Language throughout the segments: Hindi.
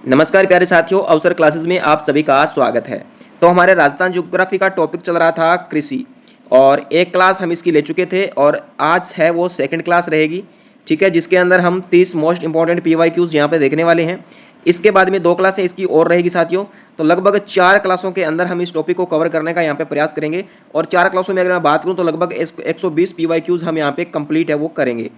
नमस्कार प्यारे साथियों, अवसर क्लासेस में आप सभी का स्वागत है। तो हमारे राजस्थान ज्योग्राफी का टॉपिक चल रहा था कृषि, और एक क्लास हम इसकी ले चुके थे और आज है वो सेकंड क्लास रहेगी। ठीक है, जिसके अंदर हम 30 मोस्ट इंपॉर्टेंट PYQs यहाँ पे देखने वाले हैं। इसके बाद में 2 क्लासें इसकी और रहेगी साथियों। तो लगभग 4 क्लासों के अंदर हम इस टॉपिक को कवर करने का यहाँ पे प्रयास करेंगे, और 4 क्लासों में अगर मैं बात करूँ तो लगभग 120 PYQs हम यहाँ पे कंप्लीट है वो करेंगे।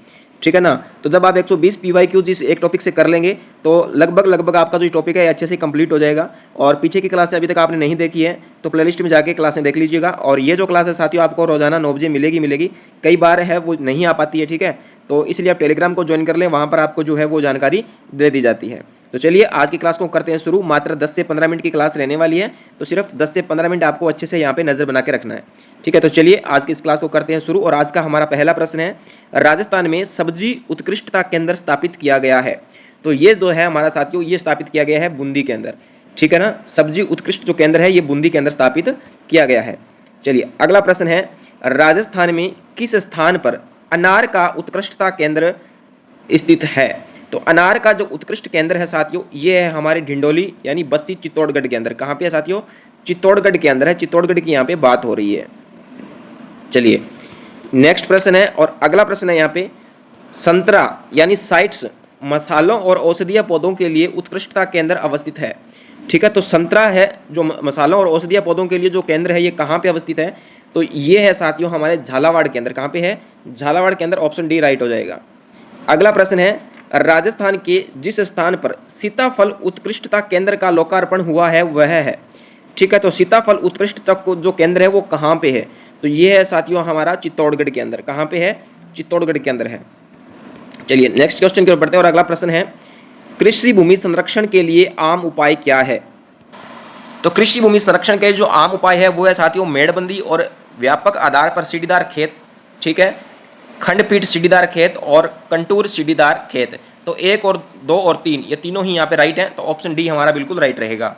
ठीक है ना। तो जब आप 120 PYQs इस एक टॉपिक से कर लेंगे तो लगभग आपका जो टॉपिक है अच्छे से कंप्लीट हो जाएगा। और पीछे की क्लासें अभी तक आपने नहीं देखी है तो प्लेलिस्ट में जाके क्लासें देख लीजिएगा। और ये जो क्लास है साथियों आपको रोजाना 9 बजे मिलेगी। कई बार है वो नहीं आ पाती है, ठीक है, तो इसलिए आप टेलीग्राम को ज्वाइन कर लें, वहाँ पर आपको जो है वो जानकारी दे दी जाती है। तो चलिए आज की क्लास को करते हैं शुरू। मात्र 10 से 15 मिनट की क्लास रहने वाली है, तो सिर्फ 10 से 15 मिनट आपको अच्छे से यहाँ पे नजर बना के रखना है। ठीक है, तो चलिए आज की इस क्लास को करते हैं शुरू। और आज का हमारा पहला प्रश्न है, राजस्थान में सब्जी उत्कृष्टता केंद्र स्थापित किया गया है। तो ये जो है हमारा साथियों, ये स्थापित किया गया है बूंदी के अंदर। ठीक है ना, सब्जी उत्कृष्ट जो केंद्र है ये बूंदी के अंदर स्थापित किया गया है। चलिए अगला प्रश्न है, राजस्थान में किस स्थान पर अनार का उत्कृष्टता केंद्र स्थित है। तो अनार का जो उत्कृष्ट केंद्र है साथियों ये है हमारे ढिंडोली यानी बस्सी चित्तौड़गढ़ के अंदर। कहाँ पे है साथियों? चित्तौड़गढ़ के अंदर है। चित्तौड़गढ़ की यहाँ पे बात हो रही है। चलिए नेक्स्ट प्रश्न है, और अगला प्रश्न है यहाँ पे, संतरा यानी साइट्स मसालों और औषधीय पौधों के लिए उत्कृष्टता केंद्र अवस्थित है। ठीक है, तो संतरा है जो मसालों और औषधीय पौधों के लिए जो केंद्र है ये कहाँ पे अवस्थित है? तो ये है साथियों हमारे झालावाड़ के अंदर। कहाँ पे है? झालावाड़ के अंदर। ऑप्शन डी राइट हो जाएगा। अगला प्रश्न है, राजस्थान के जिस स्थान पर सीताफल उत्कृष्टता केंद्र का लोकार्पण हुआ है वह है। ठीक है, तो सीताफल उत्कृष्ट जो केंद्र है वो कहाँ पे है? तो ये है साथियों हमारा चित्तौड़गढ़ के अंदर। कहाँ पे है? चित्तौड़गढ़ के अंदर है। चलिए नेक्स्ट क्वेश्चन की ओर बढ़ते हैं, और अगला प्रश्न है, कृषि भूमि संरक्षण के लिए आम उपाय क्या है? तो कृषि भूमि संरक्षण के जो आम उपाय है वो है साथियों मेड़बंदी और व्यापक आधार पर सीढ़ीदार खेत। ठीक है, खंडपीठ सीढ़ीदार खेत और कंटूर सीढ़ीदार खेत। तो 1 और 2 और 3 ये तीनों ही यहाँ पे राइट हैं, तो ऑप्शन डी हमारा बिल्कुल राइट रहेगा।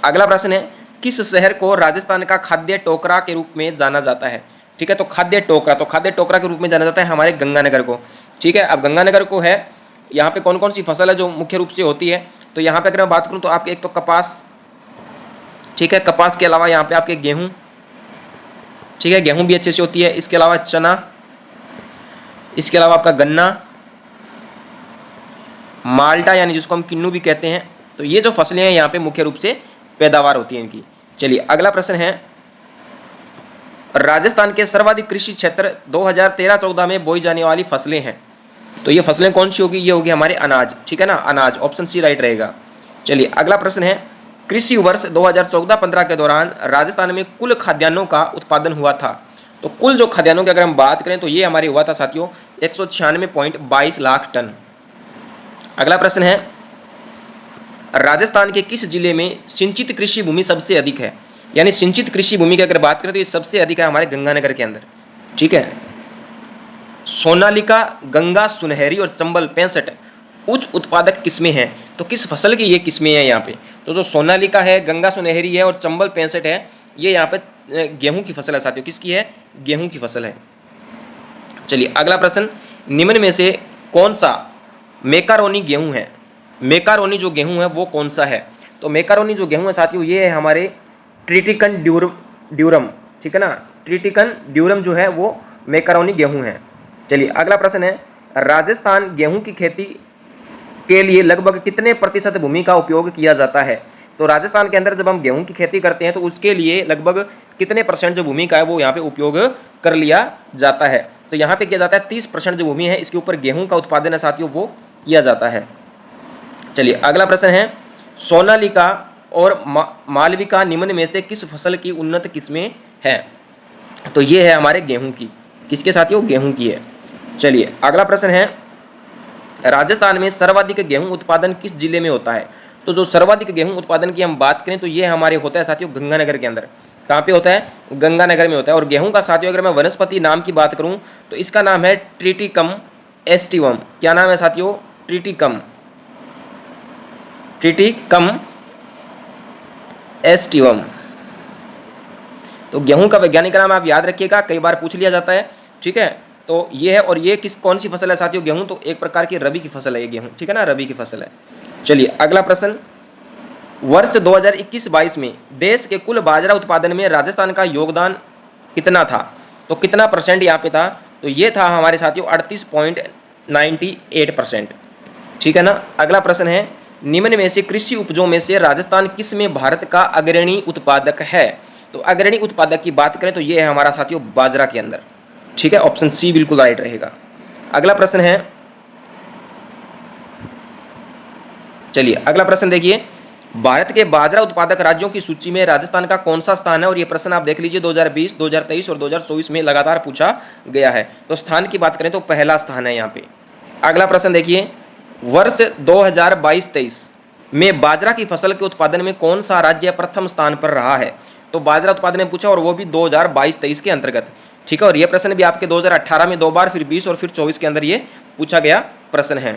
अगला प्रश्न है, किस शहर को राजस्थान का खाद्य टोकरा के रूप में जाना जाता है? ठीक है, तो खाद्य टोकरा के रूप में जाना जाता है हमारे गंगानगर को। ठीक है, अब गंगानगर को है, यहाँ पे कौन कौन सी फसल है जो मुख्य रूप से होती है? तो यहाँ पे अगर मैं बात करूँ तो आपके एक तो कपास, ठीक है, कपास के अलावा यहाँ पे आपके गेहूँ, ठीक है, गेहूँ भी अच्छे से होती है। इसके अलावा चना, इसके अलावा आपका गन्ना, माल्टा यानी जिसको हम किन्नू भी कहते हैं। तो ये जो फसलें हैं यहाँ पे मुख्य रूप से पैदावार होती है इनकी। चलिए अगला प्रश्न है, राजस्थान के सर्वाधिक कृषि क्षेत्र 2013-14 में बोई जाने वाली फसलें हैं। तो ये फसलें कौन सी होगी? ये होगी हमारे अनाज। ठीक है ना, अनाज। ऑप्शन सी राइट रहेगा। चलिए अगला प्रश्न है, कृषि वर्ष 2014-15 के दौरान राजस्थान में कुल खाद्यान्नों का उत्पादन हुआ था। तो कुल जो खाद्यान्नों की अगर हम बात करें तो ये हमारे हुआ था साथियों 196.22 लाख टन। अगला प्रश्न है, राजस्थान के किस जिले में सिंचित कृषि भूमि सबसे अधिक है? यानी सिंचित कृषि भूमि की अगर बात करें तो ये सबसे अधिक है हमारे गंगानगर के अंदर। ठीक है, सोनालिका, गंगा, सुनहरी और चंबल 65 उच्च उत्पादक किस्में हैं। तो किस फसल की ये किस्में हैं यहाँ पे? तो जो सोनालिका है, गंगा सुनहरी है और चंबल 65 है, ये यहाँ पे गेहूं की फसल है साथियों। किसकी है? गेहूं की फसल है। चलिए अगला प्रश्न, निम्न में से कौन सा मेकारोनी गेहूं है? मेकारोनी जो गेहूं है वो कौन सा है? तो मेकारोनी जो गेहूं है साथियों ये है हमारे ट्रिटिकन ड्यूरम। ठीक है ना, ट्रिटिकन ड्यूरम जो है वो मेकारोनी गेहूं है। चलिए अगला प्रश्न है, राजस्थान गेहूं की खेती के लिए लगभग कितने प्रतिशत भूमि का उपयोग किया जाता है? तो राजस्थान के अंदर जब हम गेहूं की खेती करते हैं तो उसके लिए लगभग कितने % जो भूमि का है वो यहाँ पे उपयोग कर लिया जाता है? तो यहाँ पे किया जाता है 30% जो भूमि है इसके ऊपर गेहूं का उत्पादन है साथियों वो किया जाता है। चलिए अगला प्रश्न है, सोनालिका और मालविका निम्न में से किस फसल की उन्नत किस्में हैं? तो ये है हमारे गेहूं की। किसके साथियों? गेहूं की है। चलिए अगला प्रश्न है, राजस्थान में सर्वाधिक गेहूं उत्पादन किस जिले में होता है? तो जो सर्वाधिक गेहूं उत्पादन की हम बात करें तो ये हमारे होता है साथियों गंगानगर के अंदर। कहाँ पे होता है? गंगानगर में होता है। और गेहूं का साथियों अगर मैं वनस्पति नाम की बात करूं तो इसका नाम है ट्रिटिकम एस्टिवम। क्या नाम है साथियों? Triticum aestivum. तो गेहूं का वैज्ञानिक नाम आप याद रखिएगा, कई बार पूछ लिया जाता है। ठीक है, तो ये है। और ये कौन सी फसल है साथियों? गेहूं। तो एक प्रकार की रबी की फसल है ये गेहूं। ठीक है ना, रबी की फसल है। चलिए अगला प्रश्न, वर्ष 2021-22 में देश के कुल बाजरा उत्पादन में राजस्थान का योगदान कितना था? तो कितना परसेंट यहाँ पे था? तो ये था हमारे साथियों 38.98%। ठीक है ना। अगला प्रश्न है, निम्न में से कृषि उपजों में से राजस्थान किस में भारत का अग्रणी उत्पादक है? तो अग्रणी उत्पादक की बात करें तो ये है हमारा साथियों बाजरा के अंदर। ठीक है, ऑप्शन सी बिल्कुल राइट रहेगा। अगला प्रश्न है, चलिए अगला प्रश्न देखिए, भारत के बाजरा उत्पादक राज्यों की सूची में राजस्थान का कौन सा स्थान है? और ये प्रश्न आप देख लीजिए 2020, 2023 और 2024 में लगातार पूछा गया है। तो स्थान की बात करें तो पहला स्थान है यहाँ पे। अगला प्रश्न देखिए, वर्ष 2022-23 में बाजरा की फसल के उत्पादन में कौन सा राज्य प्रथम स्थान पर रहा है? तो बाजरा उत्पादन में पूछा और वो भी 2022-23 के अंतर्गत। ठीक है, और ये प्रश्न भी आपके 2018 में 2 बार, फिर 20 और फिर 24 के अंदर ये पूछा गया प्रश्न है।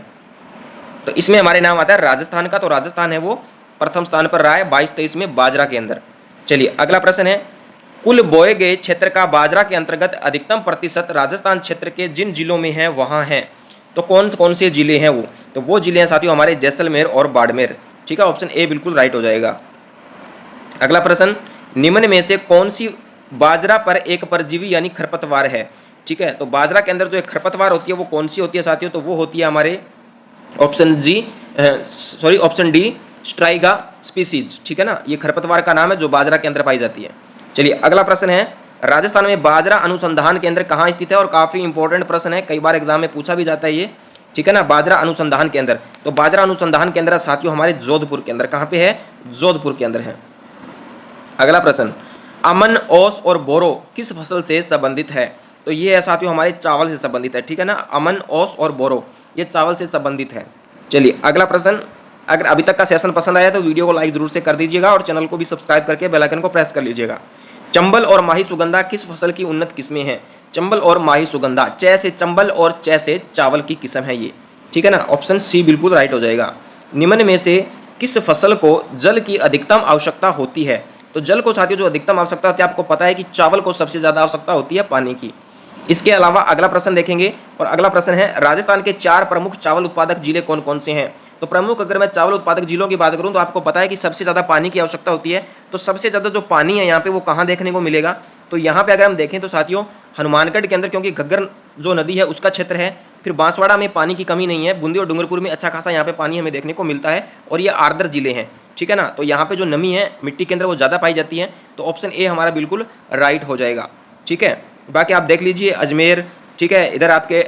तो इसमें हमारे नाम आता है राजस्थान का, तो राजस्थान है वो प्रथम स्थान पर रहा है 22-23 में बाजरा के अंदर। चलिए अगला प्रश्न है, कुल बोए गए क्षेत्र का बाजरा के अंतर्गत अधिकतम प्रतिशत राजस्थान क्षेत्र के जिन जिलों में है वहां है। तो कौन से जिले हैं वो? तो वो जिले हैं साथियों हमारे जैसलमेर और बाड़मेर। ठीक है, ऑप्शन ए बिल्कुल राइट हो जाएगा। अगला प्रश्न, निम्न में से कौन सी बाजरा पर एक परजीवी यानी खरपतवार है? ठीक है, तो बाजरा के अंदर जो एक खरपतवार होती है वो कौन सी होती है साथियों? तो वो होती है हमारे ऑप्शन डी स्ट्राइगा स्पीसीज। ठीक है ना, ये खरपतवार का नाम है जो बाजरा के अंदर पाई जाती है। चलिए अगला प्रश्न है, राजस्थान में बाजरा अनुसंधान केंद्र कहाँ स्थित है? और काफी इंपॉर्टेंट प्रश्न है, कई बार एग्जाम में पूछा भी जाता है ये। ठीक है ना, बाजरा अनुसंधान केंद्र, तो बाजरा अनुसंधान केंद्र साथियों हमारे जोधपुर के अंदर। कहाँ पे है? जोधपुर के अंदर है। अगला प्रश्न, अमन, ओस और बोरो किस फसल से संबंधित है? तो ये है साथियों हमारे चावल से संबंधित है। ठीक है ना, अमन, ओस और बोरो ये चावल से संबंधित है। चलिए अगला प्रश्न, अगर अभी तक का सेशन पसंद आया तो वीडियो को लाइक जरूर से कर दीजिएगा और चैनल को भी सब्सक्राइब करके बेल आइकन को प्रेस कर लीजिएगा। चंबल और माही सुगंधा किस फसल की उन्नत किस्में हैं? चंबल और माही सुगंधा, च से चंबल और च से चावल की किस्म है ये। ठीक है ना, ऑप्शन सी बिल्कुल राइट हो जाएगा। निम्न में से किस फसल को जल की अधिकतम आवश्यकता होती है? तो जल को साथियों जो अधिकतम आवश्यकता होती है, आपको पता है कि चावल को सबसे ज्यादा आवश्यकता होती है पानी की। इसके अलावा अगला प्रश्न देखेंगे, और अगला प्रश्न है, राजस्थान के 4 प्रमुख चावल उत्पादक जिले कौन कौन से हैं? तो प्रमुख अगर मैं चावल उत्पादक जिलों की बात करूं तो आपको पता है कि सबसे ज़्यादा पानी की आवश्यकता होती है। तो सबसे ज़्यादा जो पानी है यहाँ पे वो कहाँ देखने को मिलेगा? तो यहाँ पे अगर हम देखें तो साथियों हनुमानगढ़ के अंदर, क्योंकि घग्गर जो नदी है उसका क्षेत्र है। फिर बांसवाड़ा में पानी की कमी नहीं है, बूंदी और डूंगरपुर में अच्छा खासा यहाँ पे पानी हमें देखने को मिलता है, और ये आर्द्र जिले हैं। ठीक है ना, तो यहाँ पे जो नमी है मिट्टी के अंदर वो ज़्यादा पाई जाती है। तो ऑप्शन ए हमारा बिल्कुल राइट हो जाएगा। ठीक है, बाकी आप देख लीजिए अजमेर, ठीक है, इधर आपके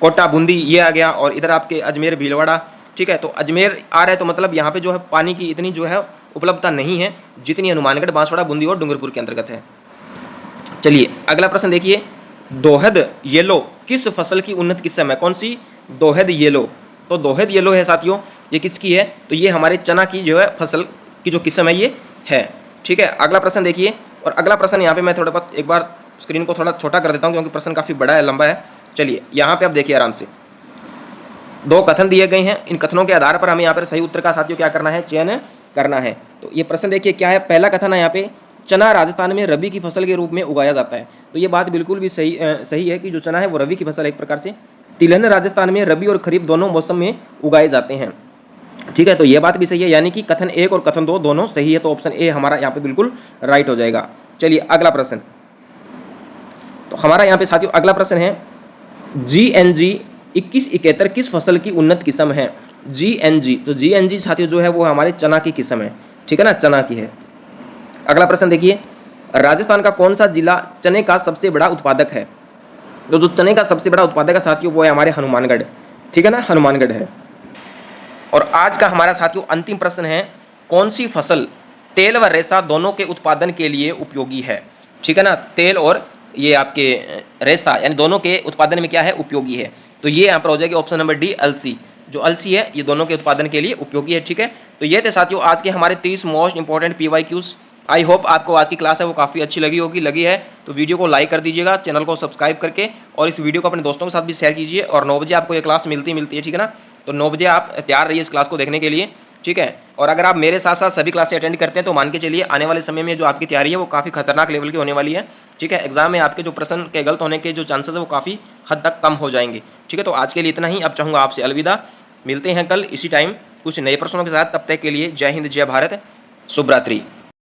कोटा बूंदी ये आ गया, और इधर आपके अजमेर भीलवाड़ा। ठीक है, तो अजमेर आ रहा है तो मतलब यहाँ पे जो है पानी की इतनी जो है उपलब्धता नहीं है जितनी हनुमानगढ़, बांसवाड़ा, बूंदी और डूंगरपुर के अंतर्गत है। चलिए अगला प्रश्न देखिए, दोहद येलो किस फसल की उन्नत किस्म है? कौन सी? दोहद येलो। तो दोहद येलो है साथियों, ये किसकी है? तो ये हमारे चना की जो है फसल की जो किस्म है ये है। ठीक है, अगला प्रश्न देखिए, और अगला प्रश्न यहाँ पे मैं थोड़ा बहुत एक बार स्क्रीन को थोड़ा छोटा कर देता हूँ क्योंकि प्रश्न काफ़ी बड़ा है, लंबा है। चलिए यहाँ पे आप देखिए आराम से, 2 कथन दिए गए हैं। इन कथनों के आधार पर हमें यहाँ पर सही उत्तर का साथियों क्या करना है? चयन करना है। तो ये प्रश्न देखिए क्या है। पहला कथन है यहाँ पे, चना राजस्थान में रबी की फसल के रूप में उगाया जाता है। तो ये बात बिल्कुल भी सही है कि जो चना है वो रबी की फसल है एक प्रकार से। तिलहन राजस्थान में रबी और खरीफ दोनों मौसम में उगाए जाते हैं। ठीक है, तो ये बात भी सही है, यानी कि कथन 1 और कथन 2 दोनों सही है। तो ऑप्शन ए हमारा यहाँ पे बिल्कुल राइट हो जाएगा। चलिए अगला प्रश्न, तो हमारा यहाँ पे साथियों अगला प्रश्न है, GNG 2171 किस फसल की उन्नत किस्म है? GNG, तो GNG साथियों जो है वो हमारे चना की किस्म है। ठीक है ना, चना की है। अगला प्रश्न देखिए, राजस्थान का कौन सा जिला चने का सबसे बड़ा उत्पादक है? तो जो चने का सबसे बड़ा उत्पादक है साथियों वो है हमारे हनुमानगढ़। ठीक है ना, हनुमानगढ़ है। और आज का हमारा साथियों अंतिम प्रश्न है, कौन सी फसल तेल व रेशा दोनों के उत्पादन के लिए उपयोगी है? ठीक है ना, तेल और ये आपके रेशा यानी दोनों के उत्पादन में क्या है? उपयोगी है। तो ये यहाँ पर हो जाएगा ऑप्शन नंबर डी, अलसी। जो अलसी है ये दोनों के उत्पादन के लिए उपयोगी है। ठीक है, तो ये थे साथियों आज के हमारे 30 most important PYQs। I hope आपको आज की क्लास है वो काफ़ी अच्छी लगी होगी। लगी है तो वीडियो को लाइक कर दीजिएगा, चैनल को सब्सक्राइब करके, और इस वीडियो को अपने दोस्तों के साथ भी शेयर कीजिए। और 9 बजे आपको ये क्लास मिलती है। ठीक है ना, तो 9 बजे आप तैयार रहिए इस क्लास को देखने के लिए। ठीक है, और अगर आप मेरे साथ साथ सभी क्लासें अटेंड करते हैं तो मान के चलिए आने वाले समय में जो आपकी तैयारी है वो काफ़ी खतरनाक लेवल की होने वाली है। ठीक है, एग्जाम में आपके जो प्रश्न के गलत होने के जो चांसेस है वो काफ़ी हद तक कम हो जाएंगे। ठीक है, तो आज के लिए इतना ही। अब चाहूँगा आपसे अलविदा, मिलते हैं कल इसी टाइम कुछ नए प्रश्नों के साथ। तब तक के लिए जय हिंद, जय भारत, शुभ रात्रि।